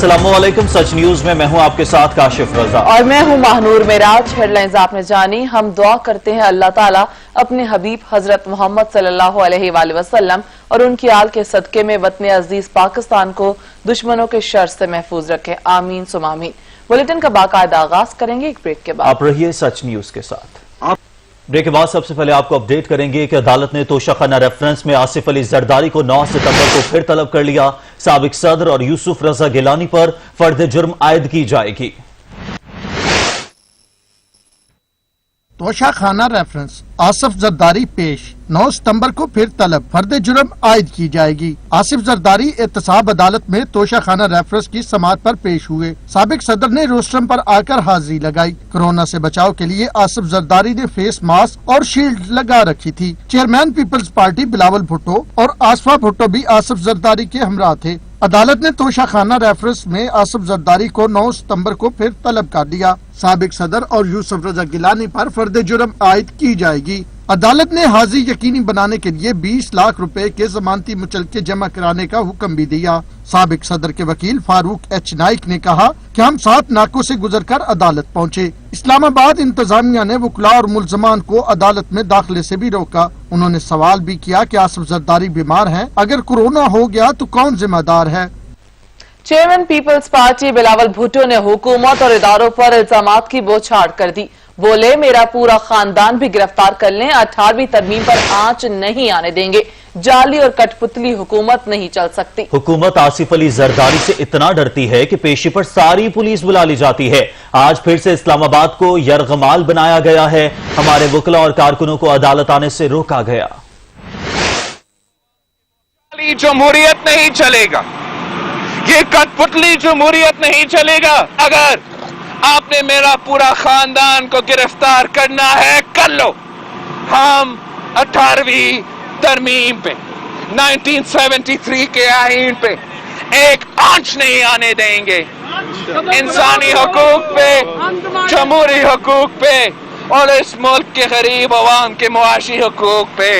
अस्सलामुअलैकुम। सच न्यूज में मैं हूं आपके साथ काशिफ रजा और मैं हूं महानूर मेराज। हेडलाइंस आपने जानी। हम दुआ करते हैं अल्लाह ताला अपने हबीब हजरत मोहम्मद सल्लल्लाहु अलैहि वसल्लम और उनकी आल के सदके में वतन अजीज पाकिस्तान को दुश्मनों के शर से महफूज रखे। आमीन सुम आमीन। बुलेटिन का बाकायदा आगाज करेंगे एक ब्रेक के बाद। आप रहिए सच न्यूज के साथ। ब्रेक के बाद सबसे पहले आपको अपडेट करेंगे कि अदालत ने तोशाखाना रेफरेंस में आसिफ अली जरदारी को 9 सितंबर को फिर तलब कर लिया। साबिक सदर और यूसुफ रजा गिलानी पर फर्द जुर्म आयद की जाएगी। तोशाखाना रेफरेंस आसिफ जरदारी पेश 9 सितंबर को फिर तलब फर्द जुर्म आयद की जाएगी। आसिफ जरदारी एहतसाब अदालत में तोशाखाना रेफरेंस की समाअत पर पेश हुए। साबिक सदर ने रोस्टरम पर आकर हाजिरी लगाई। कोरोना से बचाव के लिए आसिफ जरदारी ने फेस मास्क और शील्ड लगा रखी थी। Chairman People's Party Bilawal Bhutto और आसफा भुट्टो भी आसिफ जरदारी के हमरा थे। अदालत ने तोशाखाना रेफरेंस में आसिफ जरदारी को 9 सितंबर को फिर तलब कर दिया। साबिक सदर और यूसुफ रजा गिलानी पर फर्द जुर्म आयद की जाएगी। अदालत ने हाजिरी यकीनी बनाने के लिए 20 लाख रुपए के जमानती मुचलके जमा कराने का हुक्म भी दिया। साबिक सदर के वकील फारूक एच नाइक ने कहा कि हम 7 नाकों से गुजरकर अदालत पहुंचे। इस्लामाबाद इंतजामिया ने वकला और मुल्जमान को अदालत में दाखिले से भी रोका। उन्होंने सवाल भी किया कि आसिफ जरदारी बीमार हैं, अगर कोरोना हो गया तो कौन जिम्मेदार है। Chairman People's Party Bilawal Bhutto ने हुकूमत और इदारों पर इल्जामात की बौछार कर दी। बोले मेरा पूरा खानदान भी गिरफ्तार कर लें, 18वीं तरमीम पर आंच नहीं आने देंगे। जाली और कठपुतली हुकूमत नहीं चल सकती। हुकूमत आसिफ अली जरदारी से इतना डरती है कि पेशी पर सारी पुलिस बुला ली जाती है। आज फिर से इस्लामाबाद को यरगमाल बनाया गया है। हमारे वकला और कारकुनों को अदालत आने से रोका गया। जमहूरियत नहीं चलेगा, ये कठपुतली जमहूरियत नहीं चलेगा। अगर आपने मेरा पूरा खानदान को गिरफ्तार करना है कर लो। हम 18वीं तरमीम पे 1973 के आईन पे एक आंच नहीं आने देंगे। इंसानी हकूक पे, जमहूरी हकूक पे और इस मुल्क के गरीब अवाम के मुआशी हकूक पे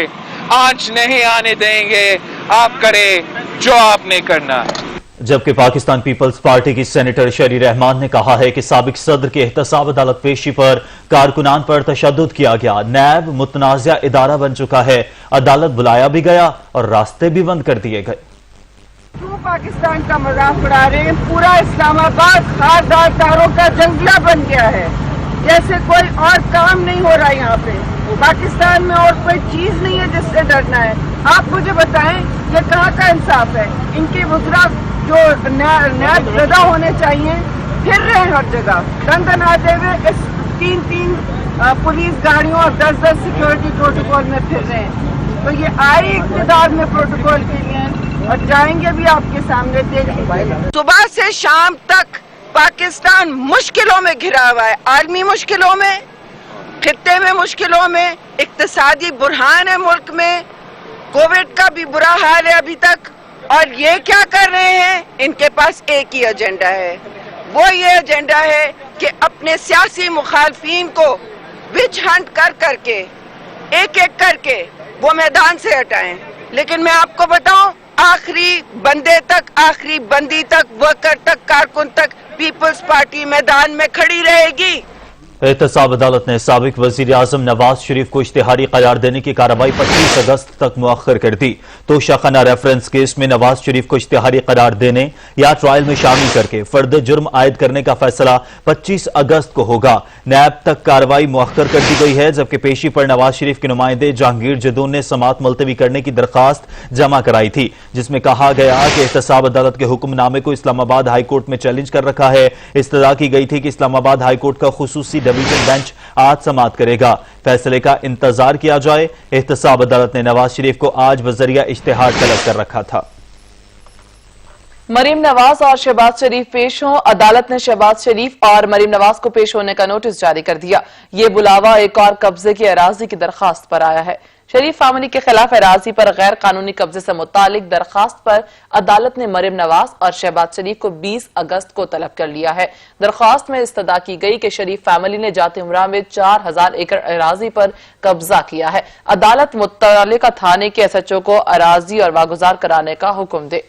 आंच नहीं आने देंगे। आप करें जो आपने करना है। जबकि पाकिस्तान पीपल्स पार्टी की सेनेटर शरी रहमान ने कहा है कि साबिक सदर के एहतसाब अदालत पेशी पर कारकुनान पर तशद्दुद किया गया। नैब मुतनाज़ा इदारा बन चुका है। अदालत बुलाया भी गया और रास्ते भी बंद कर दिए गए। क्यों पाकिस्तान का मजाक उड़ा रहे हैं? पूरा इस्लामाबाद खासदारों का जंगला बन गया है। जैसे कोई और काम नहीं हो रहा है यहाँ पे। पाकिस्तान में और कोई चीज नहीं है जिससे डरना है। आप मुझे बताएं ये कहाँ का इंसाफ है? इनके वज़रा जो नैब पैदा होने चाहिए फिर रहे हैं हर जगह दन आते हुए। इस 3 पुलिस गाड़ियों और 10 सिक्योरिटी प्रोटोकॉल में फिर रहे हैं। तो ये आए इक़्तिदार में प्रोटोकॉल के लिए और जाएंगे भी आपके सामने। देख सुबह से शाम तक पाकिस्तान मुश्किलों में घिरा हुआ है। आलमी मुश्किलों में, खित्ते में मुश्किलों में, इक्तिसादी बुरहान है मुल्क में, कोविड का भी बुरा हाल है अभी तक। और ये क्या कर रहे हैं? इनके पास एक ही एजेंडा है। वो ये एजेंडा है कि अपने सियासी मुखालफीन को विच हंट कर करके एक एक करके वो मैदान से हटाएं। लेकिन मैं आपको बताऊं, आखिरी बंदे तक, आखिरी बंदी तक, वर्कर तक, कारकुन तक पीपल्स पार्टी मैदान में खड़ी रहेगी। एहतसाब अदालत ने साबिक वजीर आजम नवाज शरीफ को इश्तिहारी करार देने की कार्रवाई 25 अगस्त तक मुअख्खर कर दी। तोशाखाना रेफरेंस केस में नवाज शरीफ को इश्तिहारी करार देने या ट्रायल में शामिल करके फर्द जुर्म आयद करने का फैसला 25 अगस्त को होगा। नैब तक कार्रवाई मुअख्खर कर दी गई है। जबकि पेशी पर नवाज शरीफ के नुमाइंदे जहांगीर जदून ने समाअत मुलतवी करने की दरखास्त जमा कराई थी, जिसमें कहा गया कि एहतसाब अदालत के हुक्मनामे को इस्लामाबाद हाईकोर्ट में चैलेंज कर रखा है। इस्तदा की गई थी कि इस्लामाबाद हाईकोर्ट का खुसूसी डिवीजन बेंच आज समाअत करेगा। फैसले का इंतजार किया जाए। एहतसाब अदालत ने नवाज शरीफ को आज बजरिया इश्तिहार तलब कर रखा था। मरीम नवाज और शहबाज शरीफ पेश हों। अदालत ने शहबाज शरीफ और मरीम नवाज को पेश होने का नोटिस जारी कर दिया। ये बुलावा एक और कब्जे की अराजी की दरखास्त पर आया है। शरीफ फैमिली के खिलाफ अराजी पर गैर कानूनी कब्जे से मुतालिक दरखास्त पर अदालत ने मरीम नवाज और शहबाज शरीफ को 20 अगस्त को तलब कर लिया है। दरखास्त में इस्तदा की गई कि शरीफ फैमिली ने जात उमरा में 4000 एकड़ अराजी पर कब्जा किया है। अदालत मुत्तलिका थाने के SHO को अराजी और वागुजार कराने का हुक्म दे।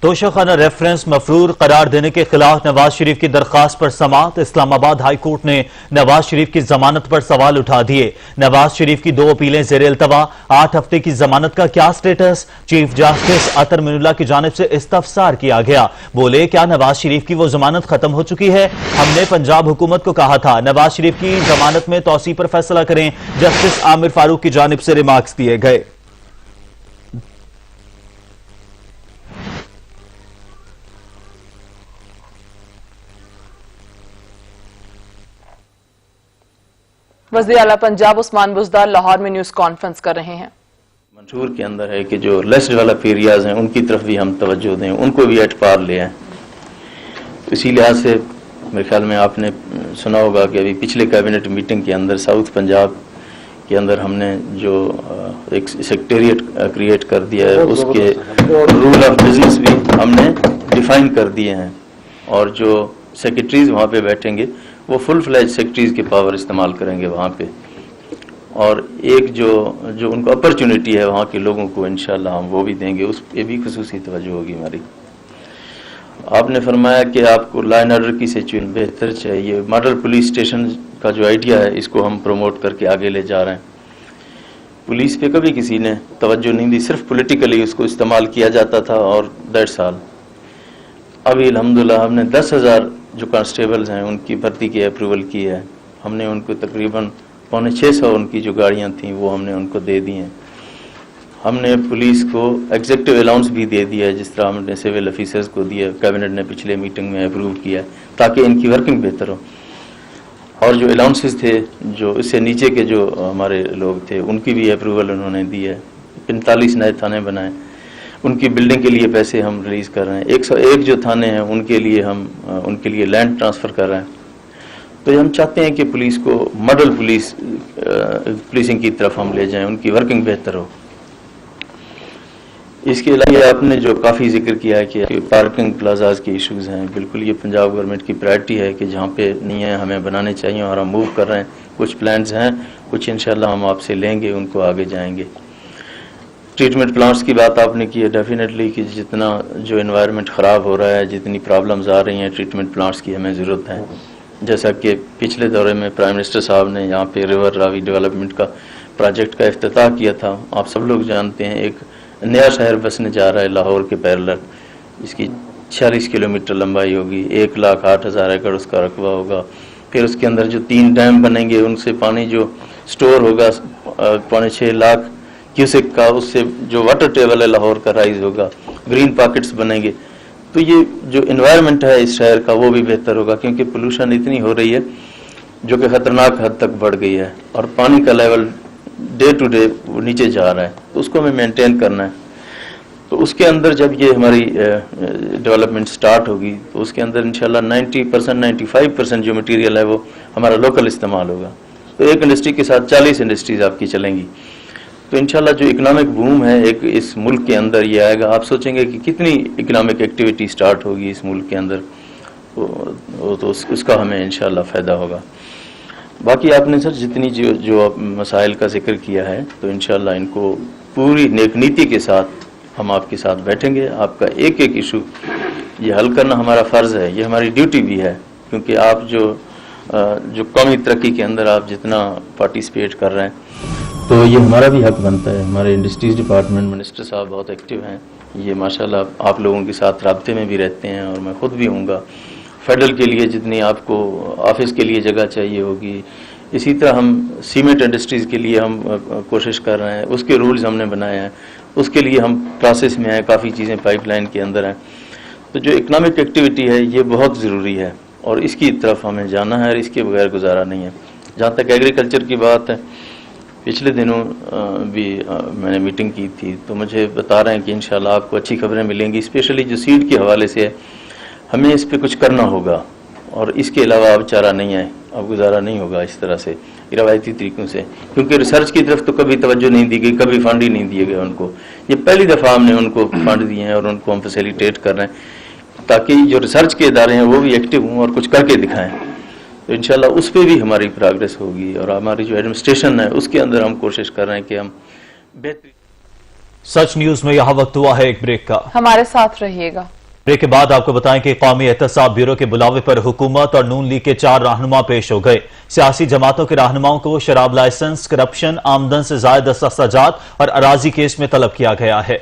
तोशाखाना रेफरेंस मफरूर करार देने के खिलाफ नवाज शरीफ की दरखास्त पर समाअत। इस्लामाबाद हाई कोर्ट ने नवाज शरीफ की जमानत पर सवाल उठा दिए। नवाज शरीफ की 2 अपीलें जेर इल्तवा। 8 हफ्ते की जमानत का क्या स्टेटस? चीफ जस्टिस अतर मिनुल्लाह की जानिब से इस्तफसार किया गया। बोले, क्या नवाज शरीफ की वो जमानत खत्म हो चुकी है? हमने पंजाब हुकूमत को कहा था नवाज शरीफ की जमानत में तौसी पर फैसला करें। जस्टिस आमिर फारूक की जानिब से रिमार्क्स दिए गए। वज़ीर आला पंजाब उस्मान बुज़दार लाहौर में न्यूज कॉन्फ्रेंस कर रहे हैं। मंशूर के अंदर है कि जो लेस डेवलप एरियाज हैं उनकी तरफ भी हम तवज्जो दें, उनको भी एट पार ले आएं। तो इसी लिहाज से मेरे ख्याल में आपने सुना होगा कि अभी पिछले कैबिनेट मीटिंग के अंदर साउथ पंजाब के अंदर हमने जो एक सेक्रेटेरिएट क्रिएट कर दिया है, उसके रूल ऑफ बिजनेस भी हमने डिफाइन कर दिए हैं और जो सेक्रेटरीज वहाँ पे बैठेंगे वो फुल फ्लैज सेक्रेटरीज के पावर इस्तेमाल करेंगे वहाँ पे। और एक जो उनको अपॉर्चुनिटी है वहाँ के लोगों को इंशाल्लाह हम वो भी देंगे, उस पर भी खुसूसी तवज्जो होगी हमारी। आपने फरमाया कि आपको लॉ एंड ऑर्डर की सिचुएशन बेहतर चाहिए। मॉडल पुलिस स्टेशन का जो आइडिया है इसको हम प्रमोट करके आगे ले जा रहे हैं। पुलिस पे कभी किसी ने तवज्जो नहीं दी, सिर्फ पॉलिटिकली उसको इस्तेमाल किया जाता था और दैट्स ऑल। अभी अल्हम्दुलिल्लाह हमने 10,000 जो कांस्टेबल्स हैं उनकी भर्ती की अप्रूवल की है। हमने उनको तकरीबन 550 उनकी जो गाड़ियां थीं वो हमने उनको दे दी हैं। हमने पुलिस को एग्जीक्यूटिव अलाउंस भी दे दिया है, जिस तरह हमने सिविल ऑफिसर्स को दिया, कैबिनेट ने पिछले मीटिंग में अप्रूव किया है ताकि इनकी वर्किंग बेहतर हो। और जो अलाउंसेस थे, जो इससे नीचे के जो हमारे लोग थे, उनकी भी अप्रूवल उन्होंने दी है। 45 नए थाने बनाए, उनकी बिल्डिंग के लिए पैसे हम रिलीज़ कर रहे हैं। 101 जो थाने हैं उनके लिए लैंड ट्रांसफ़र कर रहे हैं। तो हम चाहते हैं कि पुलिस को मॉडल पुलिसिंग की तरफ हम ले जाएं, उनकी वर्किंग बेहतर हो। इसके अलावा आपने जो काफ़ी जिक्र किया है कि पार्किंग प्लाजाज के इश्यूज़ हैं, बिल्कुल ये पंजाब गवर्नमेंट की प्रायोरिटी है कि जहाँ पे नहीं है हमें बनाने चाहिए और हम मूव कर रहे हैं। कुछ प्लान्स हैं, कुछ इंशाल्लाह हम आपसे लेंगे, उनको आगे जाएंगे। ट्रीटमेंट प्लांट्स की बात आपने की है, डेफिनेटली कि जितना जो एनवायरनमेंट ख़राब हो रहा है, जितनी प्रॉब्लम्स आ रही हैं, ट्रीटमेंट प्लांट्स की हमें ज़रूरत है। जैसा कि पिछले दौरे में प्राइम मिनिस्टर साहब ने यहाँ पे रिवर रावी डेवलपमेंट का प्रोजेक्ट का इफ्तिताह किया था। आप सब लोग जानते हैं एक नया शहर बसने जा रहा है लाहौर के पैरेलल, इसकी 46 किलोमीटर लंबाई होगी, 1,08,000 एकड़ उसका रकबा होगा। फिर उसके अंदर जो 3 डैम बनेंगे, उनसे पानी जो स्टोर होगा 6.25 लाख क्यूसेक का, उससे जो वाटर टेबल है लाहौर का राइज होगा, ग्रीन पॉकेट्स बनेंगे। तो ये जो एनवायरनमेंट है इस शहर का वो भी बेहतर होगा, क्योंकि पोल्यूशन इतनी हो रही है जो कि ख़तरनाक हद तक बढ़ गई है और पानी का लेवल डे टू डे नीचे जा रहा है। तो उसको हमें मेंटेन करना है। तो उसके अंदर जब ये हमारी डेवलपमेंट स्टार्ट होगी तो उसके अंदर इंशाल्लाह 90% 95% जो मटीरियल है वो हमारा लोकल इस्तेमाल होगा। तो एक इंडस्ट्री के साथ 40 इंडस्ट्रीज आपकी चलेंगी। तो इंशाल्लाह जो इकोनॉमिक बूम है एक इस मुल्क के अंदर ये आएगा। आप सोचेंगे कि कितनी इकोनॉमिक एक्टिविटी स्टार्ट होगी इस मुल्क के अंदर, तो उसका हमें इंशाल्लाह फ़ायदा होगा। बाकी आपने सर जितनी जो मसाइल का जिक्र किया है, तो इंशाल्लाह इनको पूरी नेक नीति के साथ हम आपके साथ बैठेंगे। आपका एक एक इशू ये हल करना हमारा फ़र्ज़ है, ये हमारी ड्यूटी भी है, क्योंकि आप जो कौमी तरक्की के अंदर आप जितना पार्टिसिपेट कर रहे हैं तो ये हमारा भी हक बनता है। हमारे इंडस्ट्रीज़ डिपार्टमेंट मिनिस्टर साहब बहुत एक्टिव हैं, ये माशाल्लाह आप लोगों के साथ राब्ते में भी रहते हैं और मैं ख़ुद भी हूँगा। फेडरल के लिए जितनी आपको ऑफिस के लिए जगह चाहिए होगी, इसी तरह हम सीमेंट इंडस्ट्रीज़ के लिए हम कोशिश कर रहे हैं, उसके रूल्स हमने बनाए हैं, उसके लिए हम प्रोसेस में हैं, काफ़ी चीज़ें पाइपलाइन के अंदर हैं। तो जो इकनॉमिक एक्टिविटी है ये बहुत ज़रूरी है और इसकी तरफ हमें जाना है और इसके बगैर गुजारा नहीं है। जहाँ तक एग्रीकल्चर की बात है, पिछले दिनों भी मैंने मीटिंग की थी, तो मुझे बता रहे हैं कि इंशाल्लाह आपको अच्छी खबरें मिलेंगी, स्पेशली जो सीड के हवाले से है। हमें इस पे कुछ करना होगा और इसके अलावा अब चारा नहीं है, अब गुजारा नहीं होगा इस तरह से रिवायती तरीक़ों से, क्योंकि रिसर्च की तरफ तो कभी तवज्जो नहीं दी गई, कभी फंड ही नहीं दिए गए उनको। ये पहली दफ़ा हमने उनको फंड दिए हैं और उनको हम फैसिलिटेट कर रहे हैं ताकि जो रिसर्च के इदारे हैं वो भी एक्टिव हों और कुछ करके दिखाएँ। तो इंशाल्लाह उस पर भी हमारी प्रोग्रेस होगी और हमारी जो एडमिनिस्ट्रेशन है उसके अंदर हम कोशिश कर रहे हैं कि हम बेहतर सच न्यूज में यह वक्त हुआ है एक ब्रेक का। हमारे साथ रहिएगा। ब्रेक के बाद आपको बताएं कि कौमी एहतसाब ब्यूरो के बुलावे पर हुकूमत और नून लीग के 4 रहनुमा पेश हो गए। सियासी जमातों के रहनुमाओं को शराब लाइसेंस, करप्शन, आमदन से जायद दस्तावेजात और अराजी केस में तलब किया गया है।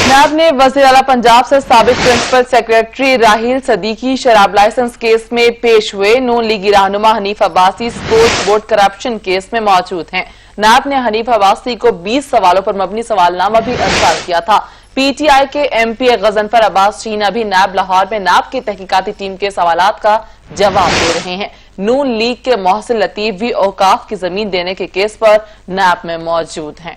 नायब ने वज़ीर आला पंजाब से साबिक प्रिंसिपल सेक्रेटरी राहिल सदीकी शराब लाइसेंस केस में पेश हुए। नून लीगी रहनुमा Hanif Abbasi sports board corruption case में मौजूद हैं। नायब ने हनीफ अब्बासी को 20 सवालों पर मबनी सवालनामा भी अर्साल किया था। पीटीआई के एमपी गजनफर अब्बास चीना भी नायब लाहौर में नायब की तहकीकाती टीम के सवालात का जवाब दे रहे हैं। नून लीग के मोहसिन लतीफ भी औकाफ की जमीन देने के केस पर नायब में मौजूद हैं।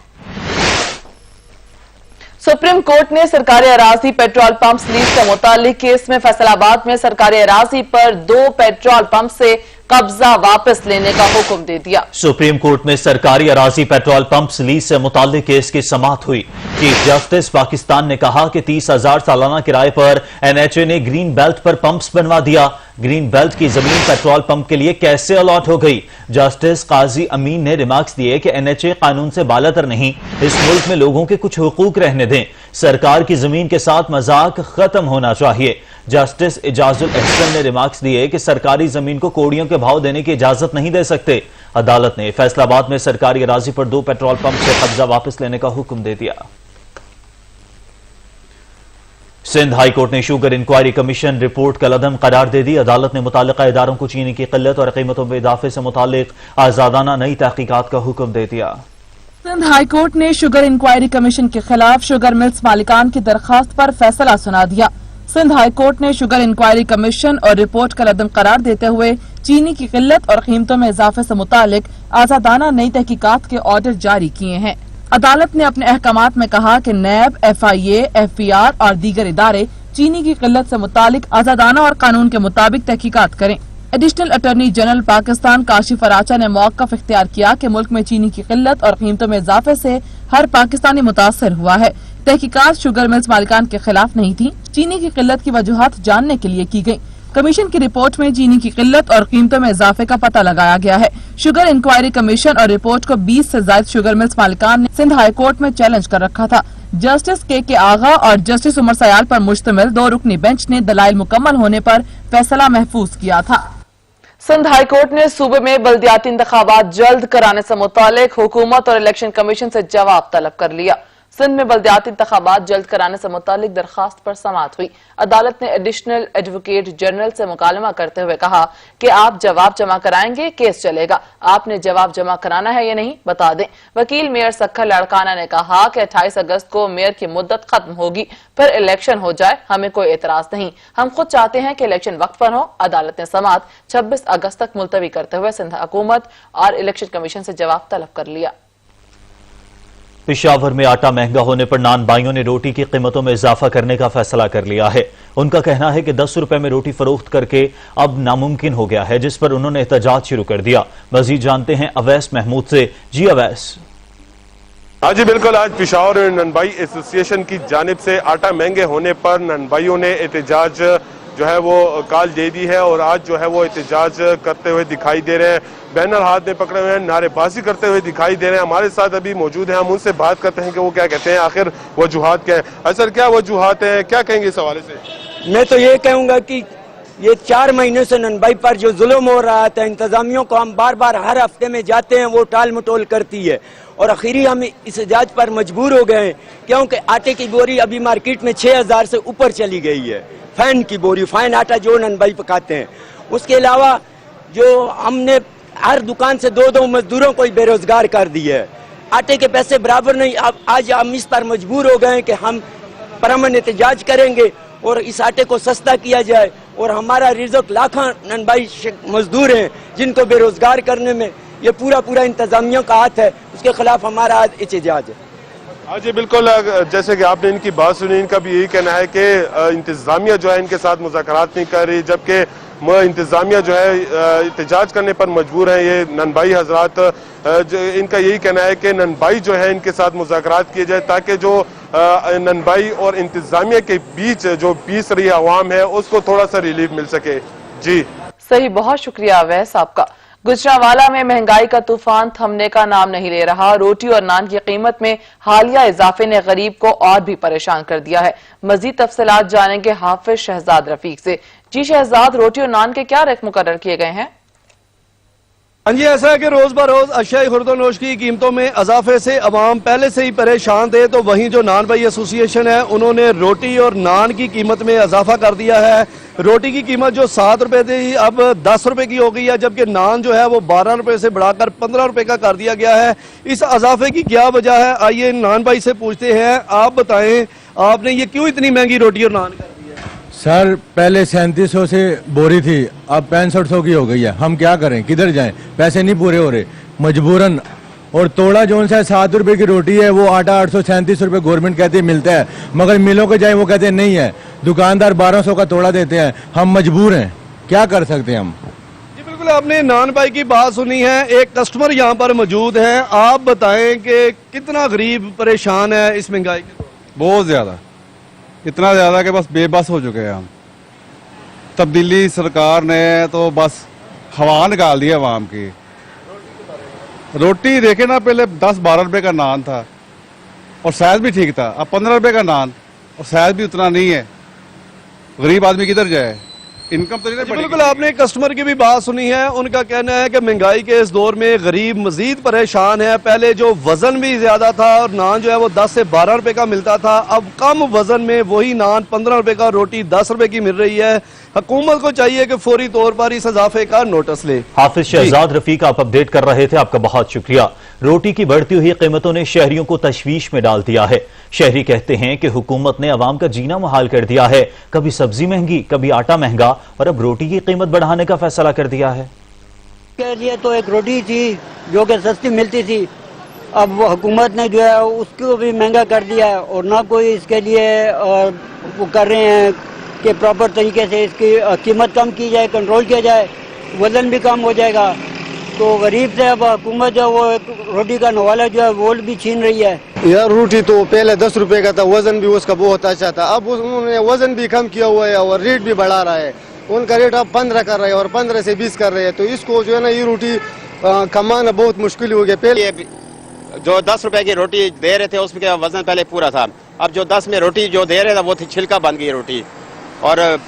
सुप्रीम कोर्ट ने सरकारी अराजी पेट्रोल पंप लीज से मुतालिक केस में फैसलाबाद में सरकारी अराजी पर 2 पेट्रोल पंप से कब्जा वापस लेने का हुक्म दे दिया। सुप्रीम कोर्ट में सरकारी अराजी पेट्रोल पंप लीज से मुतालिक केस की समाअत हुई। चीफ जस्टिस पाकिस्तान ने कहा कि 30,000 सालाना किराए पर एनएचए ने ग्रीन बेल्ट पर पंप्स बनवा दिया। ग्रीन बेल्ट की जमीन पेट्रोल पंप के लिए कैसे अलॉट हो गई? जस्टिस काजी अमीन ने रिमार्क्स दिए कि एनएचए कानून से बालातर नहीं, इस मुल्क में लोगों के कुछ हुकूक रहने दें। सरकार की जमीन के साथ मजाक खत्म होना चाहिए। जस्टिस इजाजुल अहसन ने रिमार्क्स दिए कि सरकारी जमीन को कोड़ियों के भाव देने की इजाजत नहीं दे सकते। अदालत ने फैसलाबाद में सरकारी अराजी पर 2 पेट्रोल पंप से कब्जा वापस लेने का हुक्म दे दिया। सिंध हाई कोर्ट ने शुगर इंक्वायरी कमीशन रिपोर्ट कलअदम करार दे दी। अदालत ने मुतालिका इदारों को चीनी की किल्लत और कीमतों में इजाफे से मुतालिक आजादाना नई तहकीकात का हुक्म दे दिया। सिंध हाई कोर्ट ने शुगर इंक्वायरी कमीशन के खिलाफ शुगर मिल्स मालिकान की दरखास्त पर फैसला सुना दिया। सिंध हाई कोर्ट ने शुगर इंक्वायरी कमीशन और रिपोर्ट कलअदम करार देते हुए चीनी की किल्लत और कीमतों में इजाफे से मुतालिक आजादाना नई तहकीकात के ऑर्डर जारी किए हैं। अदालत ने अपने अहकामात में कहा कि नैब, FIA, FPR और दीगर इदारे चीनी की किल्लत से मुतालिक आजादाना और कानून के मुताबिक तहकीकात करें। Additional attorney general Pakistan Kashif Aracha ने मौक़िफ़ इख्तियार किया कि मुल्क में चीनी की किल्लत और कीमतों में इजाफे से हर पाकिस्तानी मुतासर हुआ है। तहकीकात शुगर मिल्स मालिकान के खिलाफ नहीं थी। चीनी की किल्लत की वजूहात जानने के लिए की गई। कमीशन की रिपोर्ट में चीनी की किल्लत और कीमतों में इजाफे का पता लगाया गया है। शुगर इंक्वायरी कमीशन और रिपोर्ट को 20 से ज्यादा शुगर मिल्स मालिकान ने सिंध हाई कोर्ट में चैलेंज कर रखा था। जस्टिस के आगा और जस्टिस उमर सयाल पर मुश्तमिल 2 रुकनी बेंच ने दलाइल मुकम्मल होने पर फैसला महफूज किया था। सिंध हाई कोर्ट ने सूबे में बल्दियाती इंतखाबात जल्द कराने से मुतालिक हुकूमत और इलेक्शन कमीशन से जवाब तलब कर लिया। सिंध में बल्दियाती इंतखाबात जल्द कराने से मुतालिक दरखास्त पर समाअत हुई। अदालत ने एडिशनल एडवोकेट जनरल से मुकालमा करते हुए कहा कि आप जवाब जमा कराएंगे, केस चलेगा। आपने जवाब जमा कराना है या नहीं बता दें। वकील मेयर सखर लड़काना ने कहा कि 28 अगस्त को मेयर की मुद्दत खत्म होगी, फिर इलेक्शन हो जाए, हमें कोई एतराज नहीं। हम खुद चाहते हैं कि इलेक्शन वक्त पर हो। अदालत ने समाअत 26 अगस्त तक मुलतवी करते हुए सिंध हुकूमत और इलेक्शन कमीशन से जवाब तलब कर लिया। पेशावर में आटा महंगा होने पर नान भाइयों ने रोटी की कीमतों में इजाफा करने का फैसला कर लिया है। उनका कहना है कि 10 रुपए में रोटी फरोख्त करके अब नामुमकिन हो गया है, जिस पर उन्होंने एहतजाज शुरू कर दिया। मजीद जानते हैं अवैस महमूद से। जी अवैस। हाँ जी बिल्कुल, आज पेशावर ननभाई एसोसिएशन की जानिब से आटा महंगे होने पर ननभाइयों ने एहतजाज जो है वो कॉल दे दी है और आज जो है वो एहतजाज करते हुए दिखाई दे रहे हैं। बैनर हाथ में पकड़े हुए हैं, नारेबाजी करते हुए दिखाई दे रहे हैं। हमारे साथ अभी मौजूद हैं, हम उनसे बात करते हैं कि वो क्या कहते हैं, आखिर वजूहात क्या है। सर क्या वजूहात है, क्या कहेंगे इस हवाले से? मैं तो ये कहूँगा कि ये 4 महीने से ननभाई पर जो जुल्म हो रहा था, इंतजामियों को हम बार बार हर हफ्ते में जाते हैं, वो टाल मटोल करती है और आखिरी हम इस इजाज पर मजबूर हो गए हैं क्योंकि आटे की बोरी अभी मार्केट में 6000 से ऊपर चली गई है। फैन की बोरी, फैन आटा जो ननभाई पकाते हैं। उसके अलावा जो हमने हर दुकान से 2-2 मजदूरों को बेरोजगार कर दिया है। आटे के पैसे बराबर नहीं। अब आज हम इस पर मजबूर हो गए कि हम परमन एहतजाज करेंगे और इस आटे को सस्ता किया जाए और हमारा रिज़्क लाखों ननभाई मजदूर हैं जिनको बेरोजगार करने में ये पूरा इंतजामिया का हाथ है, उसके खिलाफ हमारा आज एहतजाज है। हाँ जी बिल्कुल, जैसे कि आपने इनकी बात सुनी, इनका भी यही कहना है कि इंतजामिया जो है इनके साथ मुज़ाकरात नहीं कर रही, जबकि इंतजामिया जो है एहतजाज करने पर मजबूर है। ये ननभाई हजरात, इनका यही कहना है कि ननभाई जो है इनके साथ मुज़ाकरात किए जाए ताकि जो ननभाई और इंतजामिया के बीच जो पीस रही आवाम है उसको थोड़ा सा रिलीफ मिल सके। जी सही, बहुत शुक्रिया अवैस आपका। गुजरांवाला में महंगाई का तूफान थमने का नाम नहीं ले रहा। रोटी और नान की कीमत में हालिया इजाफे ने गरीब को और भी परेशान कर दिया है। मजीद तफसीलात जानेंगे हाफिज शहजाद रफीक से। जी शहजाद, रोटी और नान के क्या रेट मुकर्रर किए गए हैं? हाँ जी, ऐसा है कि रोज बरोज अशियाई खुर्दोनोश की कीमतों में इजाफे से अवाम पहले से ही परेशान थे, तो वहीं जो नान भाई एसोसिएशन है उन्होंने रोटी और नान की कीमत में इजाफा कर दिया है। रोटी की कीमत जो 7 रुपए थी अब 10 रुपए की हो गई है, जबकि नान जो है वो 12 रुपए से बढ़ाकर 15 रुपए का कर दिया गया है। इस इजाफे की क्या वजह है, आइए नान भाई से पूछते हैं। आप बताएं, आपने ये क्यों इतनी महंगी रोटी और नान कर दी है? सर, पहले 3700 से बोरी थी, अब 6500 की हो गई है। हम क्या करें, किधर जाएं? पैसे नहीं पूरे हो रहे मजबूरन। और तोड़ा जो सा 7 रुपए की रोटी है वो आटा 837 रुपए गवर्नमेंट कहती है मिलता है, मगर मिलों के जाए वो कहते हैं नहीं है। दुकानदार 1200 का तोड़ा देते हैं। हम मजबूर हैं, क्या कर सकते हैं हम? जी बिल्कुल, आपने नान भाई की बात सुनी है। एक कस्टमर यहाँ पर मौजूद है। आप बताएं कि कितना गरीब परेशान है इस महंगाई के? बहुत ज्यादा, इतना ज्यादा कि बस बेबस हो चुके हैं हम। तब्दीली सरकार ने तो बस हवा निकाल दी है आवाम की। रोटी देखे ना, पहले 10-12 रुपए का नान था और साइज भी ठीक था, अब 15 रुपए का नान और साइज भी उतना नहीं है। गरीब आदमी किधर जाए, इनकम तो नहीं। बिल्कुल, आपने कस्टमर की भी बात सुनी है। उनका कहना है कि महंगाई के इस दौर में गरीब मजीद परेशान है। पहले जो वजन भी ज्यादा था और नान जो है वो 10 से 12 रुपए का मिलता था, अब कम वजन में वही नान 15 रुपए का, रोटी 10 रुपए की मिल रही है। हुकूमत को चाहिए कि फौरी तौर पर इस इजाफे का नोटिस ले। हाफिज शहजाद रफीक आप अपडेट कर रहे थे, आपका बहुत शुक्रिया। रोटी की बढ़ती हुई कीमतों ने शहरियों को तशवीश में डाल दिया है। शहरी कहते हैं कि हुकूमत ने अवाम का जीना मुहाल कर दिया है। कभी सब्जी महंगी, कभी आटा महंगा और अब रोटी की कीमत बढ़ाने का फैसला कर दिया है। के लिए तो एक रोटी थी जो कि सस्ती मिलती थी, अब वो हुकूमत ने जो है उसको भी महंगा कर दिया है। और ना कोई इसके लिए वो कर रहे हैं कि प्रॉपर तरीके से इसकी कीमत कम की जाए, कंट्रोल किया जाए, वजन भी कम हो जाएगा। तो गरीब से अब हुकूमत जो वो रोटी का नवाला जो है वो भी छीन रही है। यार रोटी तो पहले 10 रुपए का था, वजन भी उसका बहुत अच्छा था, अब उन्होंने वजन भी कम किया हुआ है और रेट भी बढ़ा रहा है। उनका रेट अब 15 कर रहे हैं और 15 से 20 कर रहे हैं, तो इसको जो है ना ये रोटी कमाना बहुत मुश्किल हो गया। पहले जो 10 रुपए की रोटी दे रहे थे उसमें वजन पहले पूरा था, अब जो 10 में रोटी जो दे रहे थे वो थी छिलका बन गई रोटी। और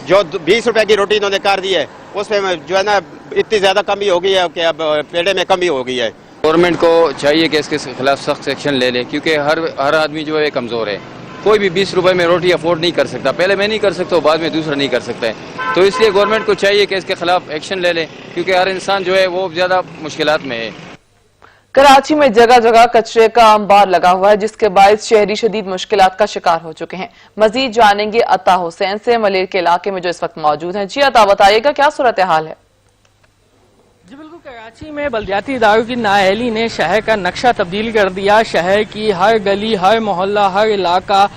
जो 20 रुपए की रोटी इन्होंने कर दी है उसमें जो है ना इतनी ज्यादा कमी हो गई है कि अब पेड़े में कमी हो गई है। गवर्नमेंट को चाहिए कि इसके खिलाफ सख्त एक्शन ले ले, क्योंकि हर आदमी जो है कमजोर है। कोई भी 20 रुपए में रोटी अफोर्ड नहीं कर सकता। पहले मैं नहीं कर सकता, बाद में दूसरा नहीं कर सकता है। तो इसलिए गवर्नमेंट को चाहिए कि इसके खिलाफ एक्शन ले ले, क्योंकि हर इंसान जो है वो ज्यादा मुश्किलात में है। कराची में जगह जगह कचरे का अंबार लगा हुआ है, जिसके बायस शहरी शदीद मुश्किलात का शिकार हो चुके हैं। मजीद जानेंगे अता हुसैन से, मलेर के इलाके में जो इस वक्त मौजूद हैं। जी अता, बताइएगा क्या सूरत हाल है? जी बिल्कुल, कराची में बल्दियाती इदारों की नाअहली ने शहर का नक्शा तब्दील कर दिया। शहर की हर गली, हर मोहल्ला, हर इलाका,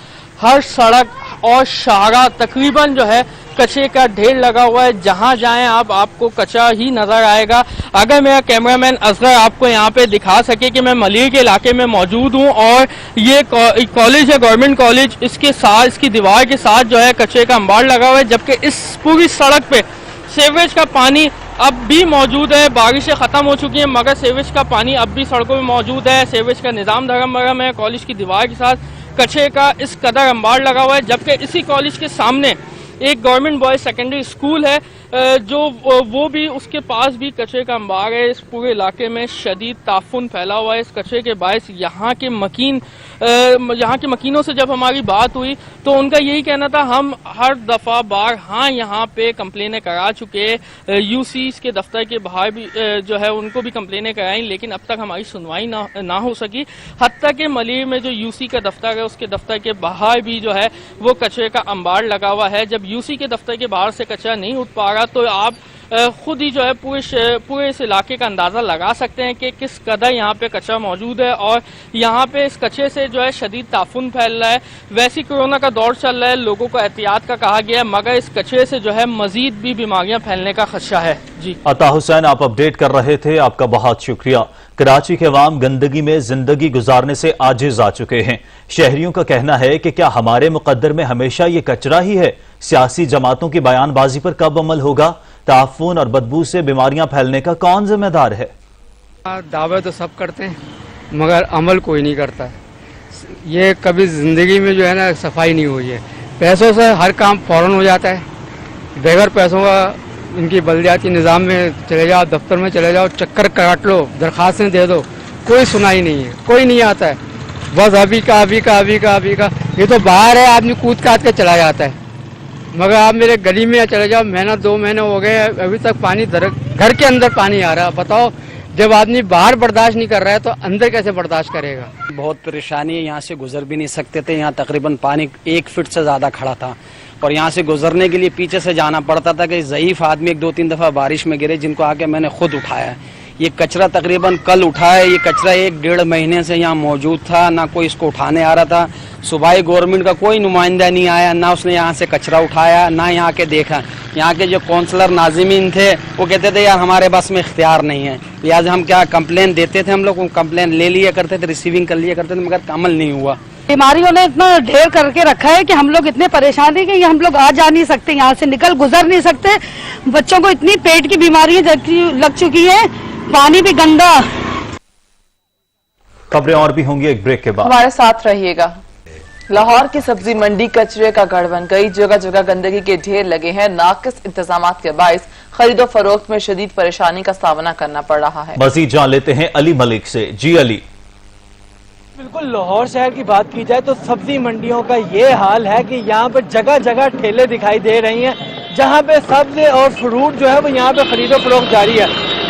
हर सड़क और शाहरा तकरीबन जो है कचरे का ढेर लगा हुआ है। जहां जाएं आप, आपको कचरा ही नजर आएगा। अगर मेरा कैमरामैन असगर आपको यहां पे दिखा सके कि मैं मलिर के इलाके में मौजूद हूं और ये कॉलेज है, गवर्नमेंट कॉलेज, इसके साथ, इसकी दीवार के साथ जो है कचरे का अंबार लगा हुआ है, जबकि इस पूरी सड़क पे सीवरेज का पानी अब भी मौजूद है। बारिशें खत्म हो चुकी हैं मगर सीवरेज का पानी अब भी सड़कों में मौजूद है। सीवरेज का निज़ाम धर्म है। कॉलेज की दीवार के साथ कचरे का इस कदर अंबार लगा हुआ है, जबकि इसी कॉलेज के सामने एक गवर्नमेंट बॉयज सेकेंडरी स्कूल है जो वो भी, उसके पास भी कचरे का अंबार है। इस पूरे इलाके में शदीद ताफुन फैला हुआ है। इस कचरे के बायस यहाँ के मकीनों से जब हमारी बात हुई तो उनका यही कहना था, हम हर दफ़ा बार यहाँ पे कंप्लेनें करा चुके, यूसी के दफ्तर के बाहर भी जो है उनको भी कंप्लेनें कराई, लेकिन अब तक हमारी सुनवाई ना हो सकी। हत्ता के मलिर में जो यूसी का दफ्तर है उसके दफ्तर के बाहर भी जो है वो कचरे का अंबार लगा हुआ है। जब यूसी के दफ्तर के बाहर से कचरा नहीं उठ पा रहा तो आप खुद ही जो है पूरे इस इलाके का अंदाजा लगा सकते हैं कि किस कदर यहाँ पे कचरा मौजूद है। और यहाँ पे इस कचरे से जो है शदीद ताफुन फैल रहा है। वैसे कोरोना का दौर चल रहा है, लोगों को एहतियात का कहा गया है, मगर इस कचरे से जो है मजीद भी बीमारियां फैलने का खदशा है। जी अता हुसैन, आप अपडेट कर रहे थे, आपका बहुत शुक्रिया। कराची के अवाम गंदगी में जिंदगी गुजारने से आजिज आ चुके हैं। शहरियों का कहना है कि क्या हमारे मुकद्दर में हमेशा ये कचरा ही है? सियासी जमातों की बयानबाजी पर कब अमल होगा? ताफून और बदबू से बीमारियां फैलने का कौन जिम्मेदार है? दावे तो सब करते हैं मगर अमल कोई नहीं करता है। ये कभी जिंदगी में जो है ना सफाई नहीं हुई है। पैसों से हर काम फौरन हो जाता है, बगैर पैसों का इनकी बलदियाती निज़ाम में चले जाओ, दफ्तर में चले जाओ, चक्कर काट लो, दरखास्तें दे दो, कोई सुनाई नहीं है, कोई नहीं आता है। बस अभी का ये तो बाहर है, आदमी कूद काट के चला जाता है। मगर आप मेरे गली में चले जाओ, महीना 2 महीने हो गए अभी तक पानी घर के अंदर पानी आ रहा है। बताओ, जब आदमी बाहर बर्दाश्त नहीं कर रहा है तो अंदर कैसे बर्दाश्त करेगा? बहुत परेशानी है, यहाँ से गुजर भी नहीं सकते थे। यहाँ तकरीबन पानी 1 फीट से ज़्यादा खड़ा था और यहाँ से गुजरने के लिए पीछे से जाना पड़ता था कि ज़ईफ़ आदमी 1-2-3 दफ़ा बारिश में गिरे, जिनको आके मैंने खुद उठाया है। ये कचरा तकरीबन कल उठा है। ये कचरा 1-1.5 महीने से यहाँ मौजूद था, ना कोई इसको उठाने आ रहा था। सूबाई गवर्नमेंट का कोई नुमाइंदा नहीं आया, ना उसने यहाँ से कचरा उठाया, ना यहाँ के देखा। यहाँ के जो काउंसलर नाजिमीन थे वो कहते थे यार हमारे बस में इख्तियार नहीं है, लिहाजा हम क्या कंप्लेन देते थे, हम लोग कंप्लेन ले लिया करते थे, रिसीविंग कर लिया करते थे, मगर अमल नहीं हुआ। बीमारियों ने इतना ढेर करके रखा है कि हम लोग इतने परेशान हैं कि हम लोग आ जा नहीं सकते, यहाँ से गुजर नहीं सकते। बच्चों को इतनी पेट की बीमारियां लग चुकी है, पानी भी गंदा। खबरें और भी होंगी एक ब्रेक के बाद, हमारे साथ रहिएगा। लाहौर की सब्जी मंडी कचरे का गढ़ बन गई, जगह जगह गंदगी के ढेर लगे हैं। नाकिस इंतजामात के बायस खरीदो फरोख्त में शदीद परेशानी का सामना करना पड़ रहा है। मजीद जान लेते हैं अली मलिक से। जी अली। बिल्कुल, लाहौर शहर की बात की जाए तो सब्जी मंडियों का ये हाल है कि यहाँ पे जगह जगह ठेले दिखाई दे रही हैं, जहाँ पे सब्जी और फ्रूट जो है वो यहाँ पे खरीदो फरोख्त जारी है।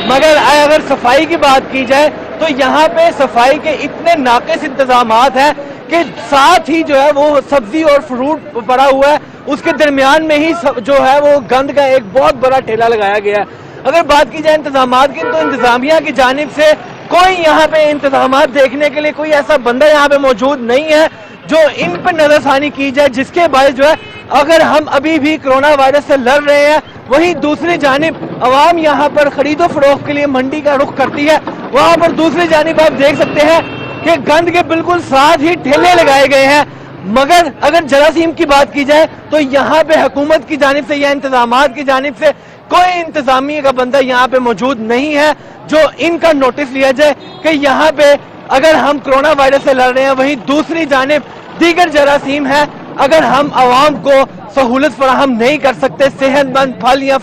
मगर अगर सफाई की बात की जाए तो यहाँ पे सफाई के इतने नाकिस इंतजामात हैं कि साथ ही जो है वो सब्जी और फ्रूट पड़ा हुआ है, उसके दरमियान में ही जो है वो गंद का एक बहुत बड़ा ठेला लगाया गया है। अगर बात की जाए इंतजामात की तो इंतजामिया की जानिब से कोई यहाँ पे इंतजामात देखने के लिए कोई ऐसा बंदा यहाँ पे मौजूद नहीं है जो इन पर नजरसानी की जाए, जिसके बायस जो है अगर हम अभी भी कोरोना वायरस से लड़ रहे हैं, वहीं दूसरी जानिब अवाम यहाँ पर खरीदो फरोख्त के लिए मंडी का रुख करती है। वहाँ पर दूसरी जानिब आप देख सकते हैं कि गंद के बिल्कुल साथ ही ठेले लगाए गए हैं। मगर अगर जरासीम की बात की जाए तो यहाँ पे हुकूमत की जानिब से या इंतजामात की जानिब से कोई इंतजामिया का बंदा यहाँ पे मौजूद नहीं है जो इनका नोटिस लिया जाए कि यहाँ पे अगर हम कोरोना वायरस से लड़ रहे हैं, वहीं दूसरी जानिब दीगर जरासीम है। अगर हम आवाम को सहूलत फराहम नहीं कर सकते, सेहतमंद फल या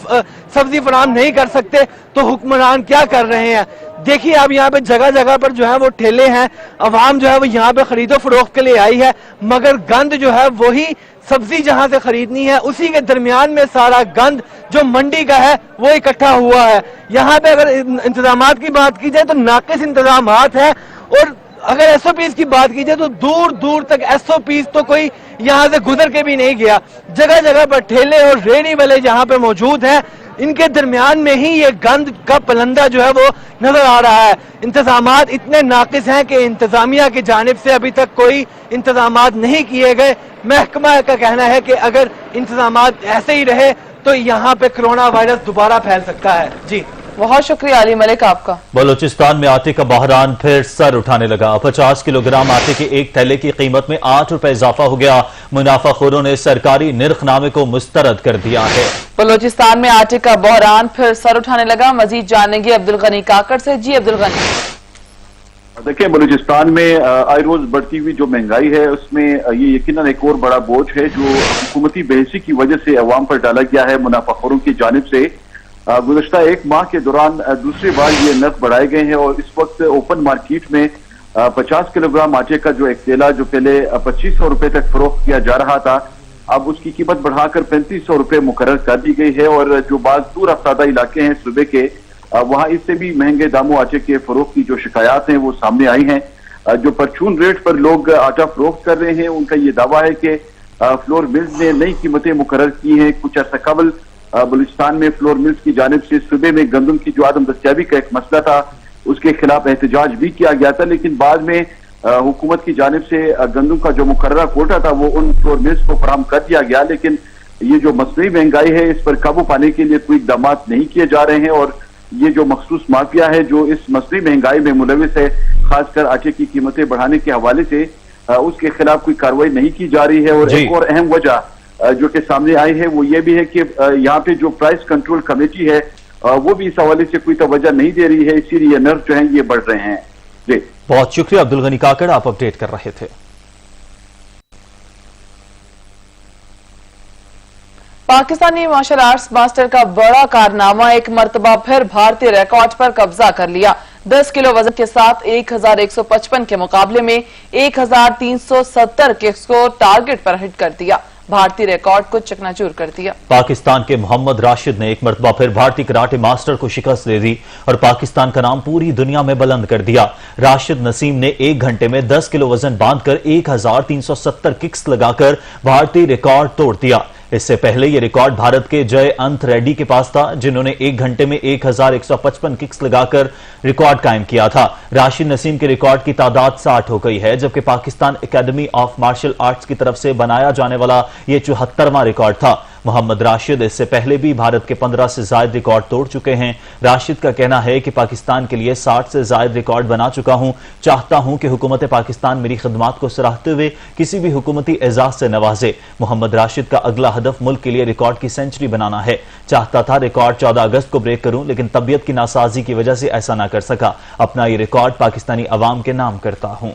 सब्जी फराहम नहीं कर सकते, तो हुक्मरान क्या कर रहे हैं? देखिए आप यहाँ पे जगह जगह पर जो है वो ठेले हैं, अवाम जो है वो यहाँ पे खरीदो फरोख्त के लिए आई है, मगर गंद जो है वही सब्जी जहाँ से खरीदनी है उसी के दरमियान में सारा गंद जो मंडी का है वो इकट्ठा हुआ है। यहाँ पे अगर इंतजामात की बात की जाए तो नाकिस इंतजामात है, और अगर एसओपीज की बात की जाए तो दूर दूर तक एसओपीज तो कोई यहाँ से गुजर के भी नहीं गया। जगह जगह पर ठेले और रेहड़ी वाले जहाँ पे मौजूद हैं, इनके दरमियान में ही ये गंद का पलंदा जो है वो नजर आ रहा है। इंतजामात इतने नाकिस हैं कि इंतजामिया की जानिब से अभी तक कोई इंतजामात नहीं किए गए। महकमा का कहना है कि अगर इंतजामात ऐसे ही रहे तो यहाँ पे कोरोना वायरस दोबारा फैल सकता है। जी बहुत शुक्रिया अली मलिक आपका। बलूचिस्तान में आटे का बहरान फिर सर उठाने लगा। 50 किलोग्राम आटे के एक थैले की कीमत में 8 रुपए इजाफा हो गया। मुनाफाखोरों ने सरकारी निर्खनामे को मुस्तरद कर दिया है। बलूचिस्तान में आटे का बहरान फिर सर उठाने लगा। मजीद जानेंगे अब्दुल गनी काकड़ से। जी अब्दुल गनी। देखिए, बलूचिस्तान में आए रोज बढ़ती हुई जो महंगाई है उसमें ये यकीनन एक और बड़ा बोझ है जो हुकूमती बेहिसी की वजह से अवाम पर डाला गया है मुनाफाखोरों की जानिब से। गुज़श्ता एक माह के दौरान दूसरी बार ये नर्ख बढ़ाए गए हैं और इस वक्त ओपन मार्केट में 50 किलोग्राम आटे का जो एक थैला जो पहले 2500 रुपए तक फरोख्त किया जा रहा था, अब उसकी कीमत बढ़ाकर 3500 रुपए मुकर्रर कर दी गई है। और जो बाज़ दूर अफसादा इलाके हैं सूबे के, वहां इससे भी महंगे दामों आटे के फरोख्त की जो शिकायत हैं वो सामने आई हैं। जो परचून रेट पर लोग आटा फरोख्त कर रहे हैं, उनका ये दावा है कि फ्लोर मिल्स ने नई कीमतें मुकर्रर की हैं। कुछ अर्सा कबल बलूचिस्तान में फ्लोर मिल्स की जानिब से सूबे में गंदम की जो आदम दस्तियाबी का एक मसला था उसके खिलाफ एहतजाज भी किया गया था, लेकिन बाद में हुकूमत की जानिब से गंदम का जो मुकर्ररा कोटा था वो उन फ्लोर मिल्स को फराहम कर दिया गया। लेकिन ये जो मसनूई महंगाई है इस पर काबू पाने के लिए कोई इक़दाम नहीं किए जा रहे हैं और ये जो मखसूस माफिया है जो इस मसनूई महंगाई में मुलविस है, खासकर आटे की कीमतें बढ़ाने के हवाले से, उसके खिलाफ कोई कार्रवाई नहीं की जा रही है। और एक और अहम वजह जो कि सामने आई है वो ये भी है कि यहाँ पे जो प्राइस कंट्रोल कमेटी है वो भी इस हवाले से कोई तवज्जो नहीं दे रही है, इसीलिए नर्व जो है ये बढ़ रहे हैं। जी बहुत शुक्रिया अब्दुल गनी काकड़, आप अपडेट कर रहे थे। पाकिस्तानी मार्शल आर्ट्स मास्टर का बड़ा कारनामा, एक मर्तबा फिर भारतीय रिकॉर्ड पर कब्जा कर लिया। 10 किलो वजन के साथ 1155 के मुकाबले में 1370 किक्स को टारगेट पर हिट कर दिया, भारतीय रिकॉर्ड को चकनाचूर कर दिया। पाकिस्तान के मोहम्मद राशिद ने एक मर्तबा फिर भारतीय कराटे मास्टर को शिकस्त दे दी और पाकिस्तान का नाम पूरी दुनिया में बुलंद कर दिया। राशिद नसीम ने 1 घंटे में 10 किलो वजन बांधकर 1370 किक्स लगाकर भारतीय रिकॉर्ड तोड़ दिया। इससे पहले यह रिकॉर्ड भारत के जय अंत रेड्डी के पास था, जिन्होंने 1 घंटे में 1155 किक्स लगाकर रिकॉर्ड कायम किया था। राशिद नसीम के रिकॉर्ड की तादाद 60 हो गई है, जबकि Pakistan Academy of Martial Arts की तरफ से बनाया जाने वाला यह 74वां रिकॉर्ड था। मोहम्मद राशिद इससे पहले भी भारत के 15 से ज्यादा रिकॉर्ड तोड़ चुके हैं। राशिद का कहना है कि पाकिस्तान के लिए 60 से ज्यादा रिकॉर्ड बना चुका हूं, चाहता हूं कि हुकूमत पाकिस्तान मेरी खिदमात को सराहते हुए किसी भी हुकूमती एजाज से नवाजे। मोहम्मद राशिद का अगला हदफ मुल्क के लिए रिकॉर्ड की सेंचुरी बनाना है। चाहता था रिकॉर्ड 14 अगस्त को ब्रेक करूं, लेकिन तबीयत की नासाजी की वजह से ऐसा ना कर सका। अपना ये रिकॉर्ड पाकिस्तानी अवाम के नाम करता हूं।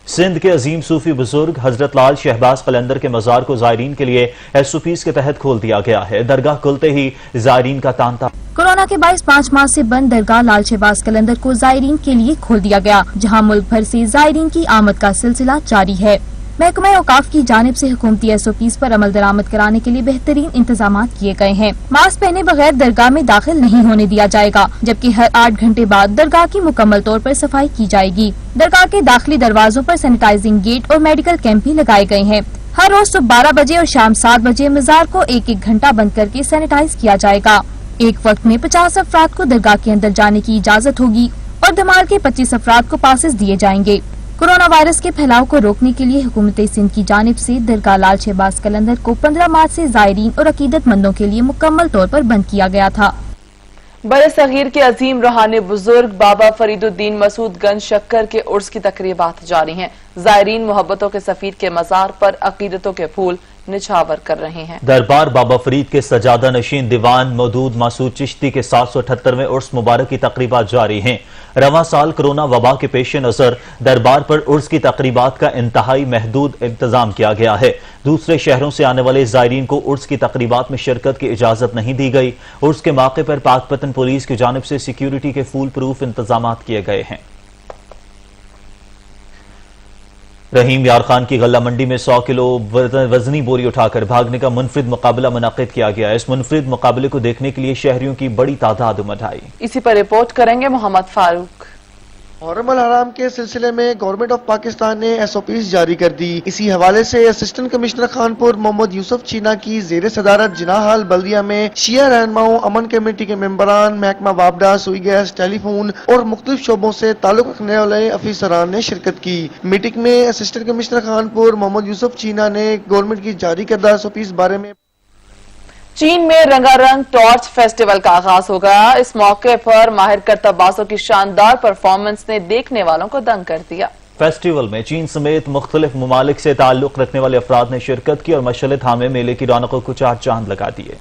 सिंध के अजीम सूफी बुजुर्ग हजरत लाल शहबाज कलंदर के मजार को जायरीन के लिए SOPs के तहत खोल दिया गया है। दरगाह खुलते ही जायरीन का तांता। कोरोना के बायस 5 माह से बंद दरगाह लाल शहबाज कलंदर को जायरीन के लिए खोल दिया गया, जहां मुल्क भर से जायरीन की आमद का सिलसिला जारी है। महकमा औकाफ की जानिब से हुकूमती SOPs पर अमल दरामद कराने के लिए बेहतरीन इंतजाम किए गए हैं। मास्क पहने बगैर दरगाह में दाखिल नहीं होने दिया जाएगा, जबकि हर 8 घंटे बाद दरगाह की मुकम्मल तौर पर सफाई की जाएगी। दरगाह के दाखिली दरवाजों पर सैनिटाइजिंग गेट और मेडिकल कैंप भी लगाए गए हैं। हर रोज सुबह 12 बजे और शाम 7 बजे मजार को 1-1 घंटा बंद करके सैनिटाइज किया जाएगा। एक वक्त में 50 अफराद को दरगाह के अंदर जाने की इजाजत होगी और धमाल के 25 अफराद को पासेस दिए जाएंगे। कोरोना वायरस के फैलाव को रोकने के लिए हुकूमत सिंध की जानिब से दरगाह लाल शहबाज कलंदर को 15 मार्च से जायरीन और अकीदतमंदों के लिए मुकम्मल तौर पर बंद किया गया था। बड़े सगीर के अजीम रूहानी बुजुर्ग बाबा फरीदुद्दीन मसूद गंज शक्कर के उर्स की तकरीबात जारी हैं। जायरीन मोहब्बतों के सफीर के मजार पर अकीदतों के फूल निछावर कर रहे हैं। दरबार बाबा फरीद के सजादा नशीन दीवान मौदूद मासूद चिश्ती के 778वें उर्स मुबारक की तकरीबात जारी हैं। रवां साल कोरोना वबा के पेश नजर दरबार पर उर्स की तकरीबात का इंतहाई महदूद इंतजाम किया गया है। दूसरे शहरों से आने वाले जायरीन को उर्स की तकरीबात में शिरकत की इजाजत नहीं दी गई। उर्स के मौके पर पाकपतन पुलिस की जानिब से सिक्योरिटी के फूल प्रूफ इंतजाम किए गए हैं। रहीम यार खान की गल्ला मंडी में 100 किलो वजनी बोरी उठाकर भागने का मुनफरिद मुकाबला मुनाकिद किया गया। इस मुनफरिद मुकाबले को देखने के लिए शहरियों की बड़ी तादाद उमड़ आई। इसी पर रिपोर्ट करेंगे मोहम्मद फारूक। मुहर्रम अल हराम के सिलसिले में गवर्नमेंट ऑफ पाकिस्तान ने SOPs जारी कर दी। इसी हवाले से असिस्टेंट कमिश्नर खानपुर मोहम्मद यूसुफ चीना की जेर सदारत जिनाहाल बल्दिया में शिया रहनुमाओं, अमन कमेटी के मेंबरान, महकमा वापडा, सुई गैस, टेलीफोन और मुख्तलिफ शोबों से ताल्लुक रखने वाले अफसरान ने शिरकत की। मीटिंग में असिस्टेंट कमिश्नर खानपुर मोहम्मद यूसुफ चीना ने गवर्नमेंट की जारी करदा SOPs बारे में। चीन में रंगारंग टॉर्च फेस्टिवल का आगाज हो गया। इस मौके पर माहिर करतबाजों की शानदार परफॉर्मेंस ने देखने वालों को दंग कर दिया। फेस्टिवल में चीन समेत मुख्तलिफ ममालिक से ताल्लुक रखने वाले अफराद ने शिरकत की और मशाल थामे मेले की रौनकों को 4 चांद लगा दिए।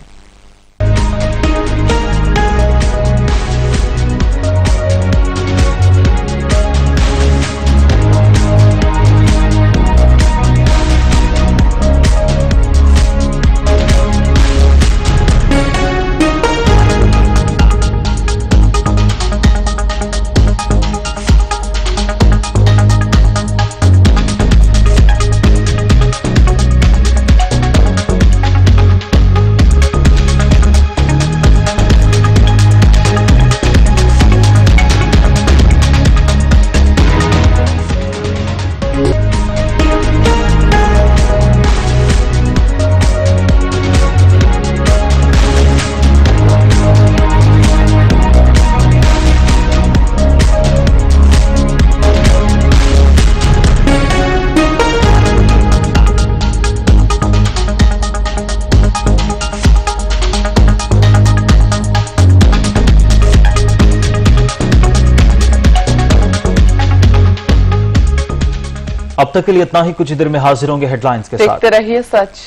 अब तक के लिए इतना ही, कुछ देर में हाजिर होंगे हेडलाइंस के साथ। देखते रहिए सच।